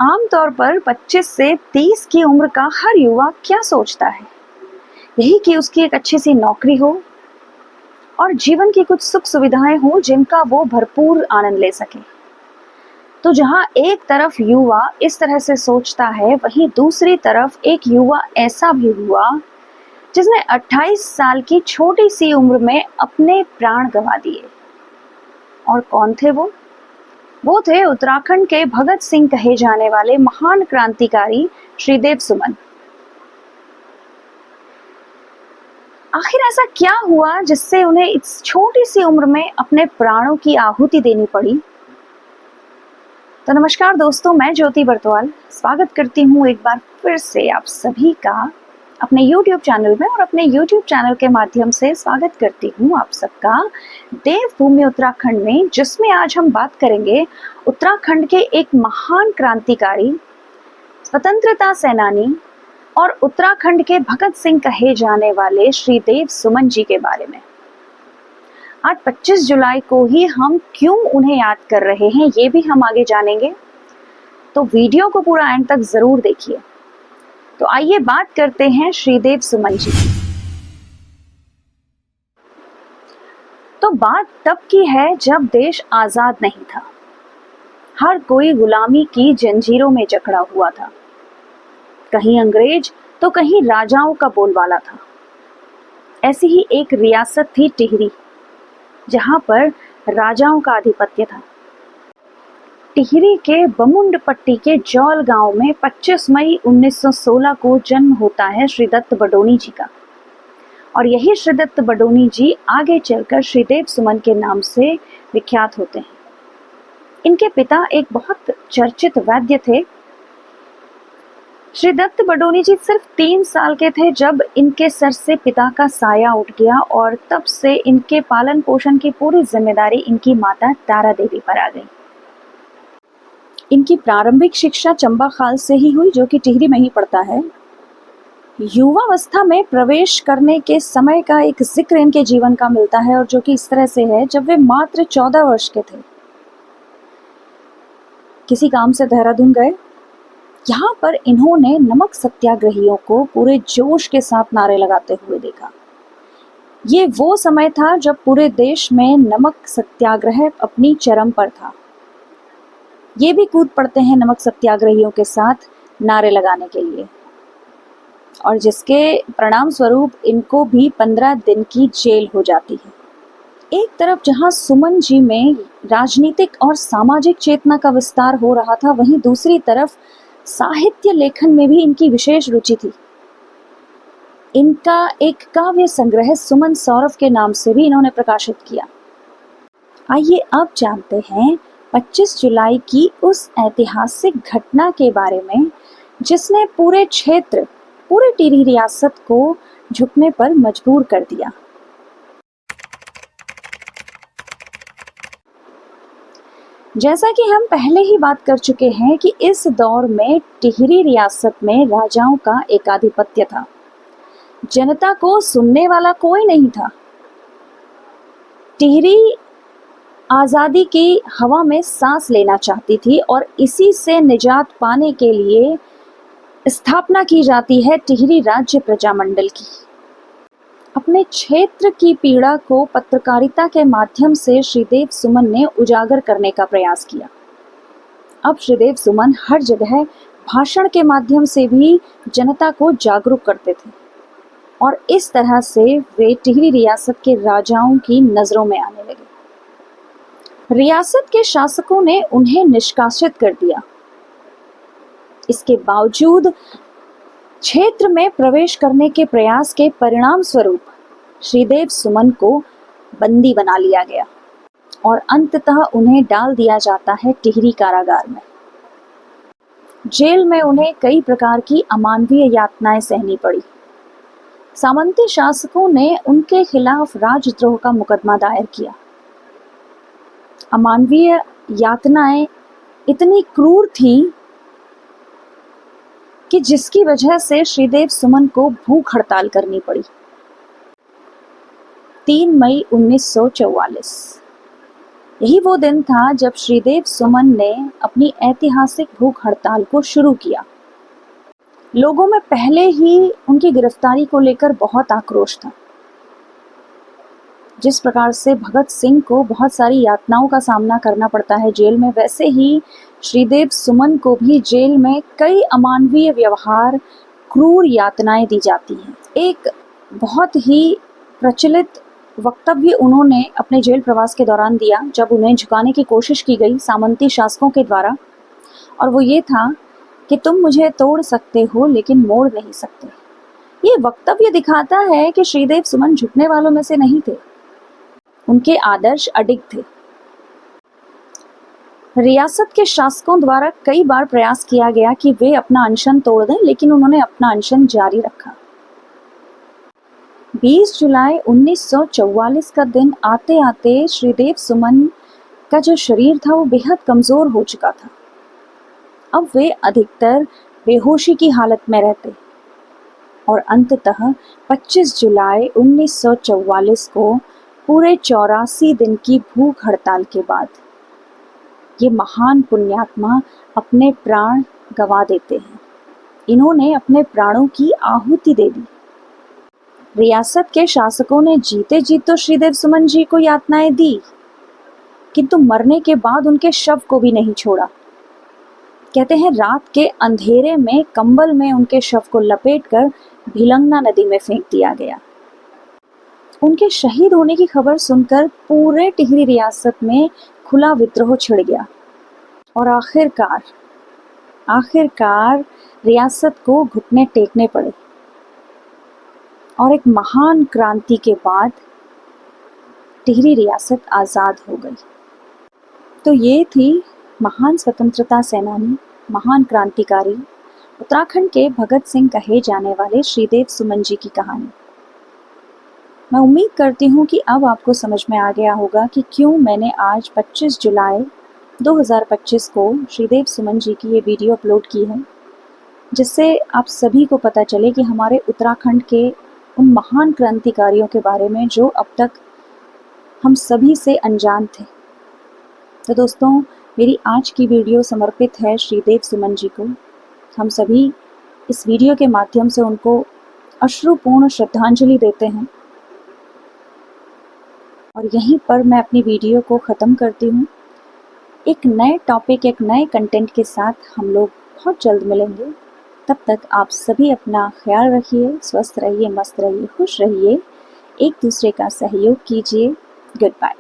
आमतौर पर 25 से 30 की उम्र का हर युवा क्या सोचता है? यही कि उसकी एक अच्छी सी नौकरी हो और जीवन की कुछ सुख सुविधाएं हो जिनका वो भरपूर आनंद ले सके। तो जहां एक तरफ युवा इस तरह से सोचता है, वहीं दूसरी तरफ एक युवा ऐसा भी हुआ जिसने 28 साल की छोटी सी उम्र में अपने प्राण गंवा दिए। और कौन थे वो? वो थे उत्तराखंड के भगत सिंह कहे जाने वाले महान क्रांतिकारी श्रीदेव सुमन। आखिर ऐसा क्या हुआ जिससे उन्हें इस छोटी सी उम्र में अपने प्राणों की आहुति देनी पड़ी? तो नमस्कार दोस्तों, मैं ज्योति बरतवाल स्वागत करती हूँ एक बार फिर से आप सभी का अपने YouTube चैनल में, और अपने YouTube चैनल के माध्यम से स्वागत करती हूँ आप सबका देवभूमि उत्तराखंड में, जिसमें आज हम बात करेंगे उत्तराखंड के एक महान क्रांतिकारी, स्वतंत्रता सेनानी और उत्तराखंड के भगत सिंह कहे जाने वाले श्रीदेव सुमन जी के बारे में। आज 25 जुलाई को ही हम क्यों उन्हें याद कर रहे हैं, ये भी हम आगे जानेंगे, तो वीडियो को पूरा एंड तक जरूर देखिए। तो आइए बात करते हैं श्रीदेव सुमन जी। तो बात तब की है जब देश आजाद नहीं था, हर कोई गुलामी की जंजीरों में जकड़ा हुआ था। कहीं अंग्रेज तो कहीं राजाओं का बोलबाला था। ऐसी ही एक रियासत थी टिहरी, जहां पर राजाओं का आधिपत्य था। टिहरी के बमुंडपट्टी के जौल गांव में 25 मई 1916 को जन्म होता है श्रीदत्त बडोनी जी का। और यही श्रीदत्त बडोनी जी आगे चलकर श्रीदेव सुमन के नाम से विख्यात होते हैं। इनके पिता एक बहुत चर्चित वैद्य थे। श्रीदत्त बडोनी जी सिर्फ 3 साल के थे जब इनके सर से पिता का साया उठ गया, और तब से इनके पालन पोषण की पूरी जिम्मेदारी इनकी माता तारा देवी पर आ गई। इनकी प्रारंभिक शिक्षा चंबा खाल से ही हुई, जो कि टिहरी में ही पड़ता है। युवावस्था में प्रवेश करने के समय का एक जिक्र इनके जीवन का मिलता है, और जो कि इस तरह से है, जब वे मात्र 14 वर्ष के थे, किसी काम से देहरादून गए। यहाँ पर इन्होंने नमक सत्याग्रहियों को पूरे जोश के साथ नारे लगाते हुए देखा। ये वो समय था जब पूरे देश में नमक सत्याग्रह अपनी चरम पर था। ये भी कूद पड़ते हैं नमक सत्याग्रहियों के साथ नारे लगाने के लिए, और जिसके परिणाम स्वरूप इनको भी 15 दिन की जेल हो जाती है। एक तरफ जहां सुमन जी में राजनीतिक और सामाजिक चेतना का विस्तार हो रहा था, वहीं दूसरी तरफ साहित्य लेखन में भी इनकी विशेष रुचि थी। इनका एक काव्य संग्रह सुमन सौरभ के नाम से भी इन्होंने प्रकाशित किया। आइए अब जानते हैं 25 जुलाई की उस ऐतिहासिक घटना के बारे में, जिसने पूरे क्षेत्र, पूरे टिहरी रियासत को झुकने पर मजबूर कर दिया। जैसा कि हम पहले ही बात कर चुके हैं कि इस दौर में टिहरी रियासत में राजाओं का एकाधिपत्य था। जनता को सुनने वाला कोई नहीं था। टिहरी आज़ादी की हवा में सांस लेना चाहती थी, और इसी से निजात पाने के लिए स्थापना की जाती है टिहरी राज्य प्रजामंडल की। अपने क्षेत्र की पीड़ा को पत्रकारिता के माध्यम से श्रीदेव सुमन ने उजागर करने का प्रयास किया। अब श्रीदेव सुमन हर जगह भाषण के माध्यम से भी जनता को जागरूक करते थे, और इस तरह से वे टिहरी रियासत के राजाओं की नजरों में आने लगे। रियासत के शासकों ने उन्हें निष्कासित कर दिया। इसके बावजूद क्षेत्र में प्रवेश करने के प्रयास के परिणाम स्वरूप श्रीदेव सुमन को बंदी बना लिया गया, और अंततः उन्हें डाल दिया जाता है टिहरी कारागार में। जेल में उन्हें कई प्रकार की अमानवीय यातनाएं सहनी पड़ी। सामंती शासकों ने उनके खिलाफ राजद्रोह का मुकदमा दायर किया। अमानवीय यातनाएं इतनी क्रूर थी कि जिसकी वजह से श्रीदेव सुमन को भूख हड़ताल करनी पड़ी। 3 मई 1944 यही वो दिन था जब श्रीदेव सुमन ने अपनी ऐतिहासिक भूख हड़ताल को शुरू किया। लोगों में पहले ही उनकी गिरफ्तारी को लेकर बहुत आक्रोश था। जिस प्रकार से भगत सिंह को बहुत सारी यातनाओं का सामना करना पड़ता है जेल में, वैसे ही श्रीदेव सुमन को भी जेल में कई अमानवीय व्यवहार, क्रूर यातनाएं दी जाती हैं। एक बहुत ही प्रचलित वक्तव्य उन्होंने अपने जेल प्रवास के दौरान दिया, जब उन्हें झुकाने की कोशिश की गई सामंती शासकों के द्वारा, और वो ये था कि तुम मुझे तोड़ सकते हो लेकिन मोड़ नहीं सकते। ये वक्तव्य दिखाता है कि श्रीदेव सुमन झुकने वालों में से नहीं थे, उनके आदर्श अडिग थे। रियासत के शासकों द्वारा कई बार प्रयास किया गया कि वे अपना अनशन तोड़ दें, लेकिन उन्होंने अपना अनशन जारी रखा। 20 जुलाई 1944 का दिन आते आते श्रीदेव सुमन का जो शरीर था वो बेहद कमजोर हो चुका था। अब वे अधिकतर बेहोशी की हालत में रहते और अंततः 25 जुलाई 1944 को पूरे 84 दिन की भूख हड़ताल के बाद ये महान पुण्यात्मा अपने प्राण गंवा देते हैं। इन्होंने अपने प्राणों की आहुति दे दी। रियासत के शासकों ने जीते जी तो श्रीदेव सुमन जी को यातनाएं दी, किंतु मरने के बाद उनके शव को भी नहीं छोड़ा। कहते हैं रात के अंधेरे में कंबल में उनके शव को लपेटकर भिलंगना नदी में फेंक दिया गया। उनके शहीद होने की खबर सुनकर पूरे टिहरी रियासत में खुला विद्रोह छिड़ गया और आखिरकार रियासत को घुटने टेकने पड़े और एक महान क्रांति के बाद टिहरी रियासत आज़ाद हो गई। तो ये थी महान स्वतंत्रता सेनानी, महान क्रांतिकारी, उत्तराखंड के भगत सिंह कहे जाने वाले श्रीदेव सुमन जी की कहानी। मैं उम्मीद करती हूँ कि अब आपको समझ में आ गया होगा कि क्यों मैंने आज 25 जुलाई 2025 को श्रीदेव सुमन जी की ये वीडियो अपलोड की है, जिससे आप सभी को पता चले कि हमारे उत्तराखंड के उन महान क्रांतिकारियों के बारे में जो अब तक हम सभी से अनजान थे। तो दोस्तों, मेरी आज की वीडियो समर्पित है श्रीदेव सुमन जी को। हम सभी इस वीडियो के माध्यम से उनको अश्रुपूर्ण श्रद्धांजलि देते हैं और यहीं पर मैं अपनी वीडियो को ख़त्म करती हूँ। एक नए टॉपिक, एक नए कंटेंट के साथ हम लोग बहुत जल्द मिलेंगे। तब तक आप सभी अपना ख्याल रखिए, स्वस्थ रहिए, मस्त रहिए, खुश रहिए, एक दूसरे का सहयोग कीजिए। Good bye.